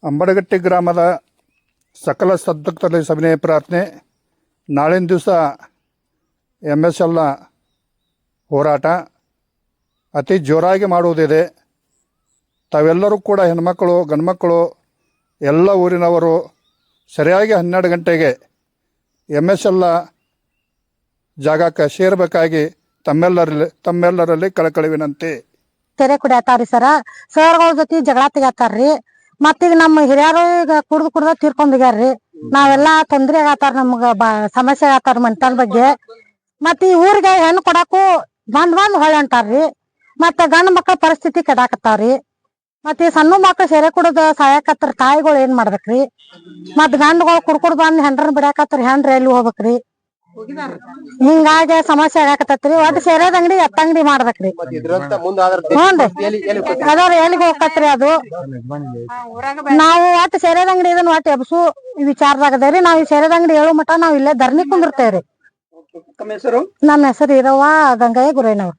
ಅಂಬಡಗಟ್ಟಿ ಗ್ರಾಮದ ಸಕಲ ಸದ್ಭಕ್ತರಲ್ಲಿ ಸವಿನಯ ಪ್ರಾರ್ಥನೆ. ನಾಳಿನ ದಿವಸ MSL ಹೋರಾಟ ಅತಿ ಜೋರಾಗಿ ಮಾಡುವುದಿದೆ. ತಾವೆಲ್ಲರೂ ಕೂಡ ಹೆಣ್ಮಕ್ಕಳು ಗಂಡ್ಮಕ್ಕಳು ಎಲ್ಲ ಊರಿನವರು ಸರಿಯಾಗಿ 12 ಗಂಟೆಗೆ MSL ಜಾಗಕ್ಕೆ ಸೇರಬೇಕಾಗಿ ತಮ್ಮೆಲ್ಲರಲ್ಲಿ ಕಳಕಳಿ ವಿನಂತಿ. ತೆರೆ ಕುಡಿಯತ್ತಾರ್ರಿ ಸರ್ಗಳ ಜೊತೆ ಜಗಳ ತೆಗಿತಾರ್ರಿ. ಮತ್ತೀಗ ನಮ್ಮ ಹಿರಿಯರು ಈಗ ಕುಡ್ದು ತೀರ್ಕೊಂಡ್ಯಾರ್ರಿ. ನಾವೆಲ್ಲಾ ತೊಂದ್ರೆ ಆಗತ್ತಾರ, ನಮ್ಗ ಸಮಸ್ಯೆ ಆಗತ್ತಾರ ಮೆಂಟಲ್ ಬಗ್ಗೆ. ಮತ್ ಈ ಊರಿಗೆ ಹೆಣ್ಣು ಕೊಡಾಕು ಬಂದ್ ಹೊಳ್ಳಿ ಅಂತಾರ್ರಿ. ಮತ್ತ ಗಂಡ ಮಕ್ಕಳ ಪರಿಸ್ಥಿತಿ ಕೆಡಾಕತ್ತಾವ್ರಿ. ಮತ್ ಈ ಸಣ್ಣ ಮಕ್ಳು ಸೆರೆ ಕುಡದ ಸಾಯಕತ್ತಾರ, ತಾಯಿಗಳು ಏನ್ ಮಾಡ್ಬೇಕ್ರಿ? ಮತ್ ಗಂಡುಗಳು ಕುಡ್ಕುಡ್ ಬಂದ್ ಹೆಂಡ್ರನ್ ಬಿಡಾಕತ್ತಾರ, ಹೆಂಡ್ರ ಎಲ್ಲಿ ಹೋಗ್ಬೇಕ್ರಿ? ಹಿಂಗಾಗಿ ಸಮಸ್ಯೆ ಆಗಾಕತ್ತೈತ್ರಿ. ಒಟ್ಟು ಸೇರೆದ ಅಂಗಡಿ ಎತ್ತಂಗಡಿ ಮಾಡ್ಬೇಕ್ರಿ. ಹ್ಞೂನ್ರಿ ಅದಾರ ಎಲ್ಲಿಗೆ ಹೋಗತ್ರಿ ಅದು. ನಾವು ಒಟ್ಟು ಸೇರೆದ ಅಂಗಡಿ ಇದನ್ನ ಒಟ್ಟು ಎಬ್ಸು ವಿಚಾರದಾಗದೇರಿ. ನಾವ್ ಈ ಸೇರೆದ ಅಂಗಡಿ ಹೇಳೋ ಮಟ ನಾವ್ ಇಲ್ಲೇ ಧರಣಿ ಕುಂದಿರ್ತೇವ್ರಿ. ನಮ್ಮ ಹೆಸರು ಈರವ್ವ ಗಂಗಯ್ಯ ಗುರೇನವ್ರು.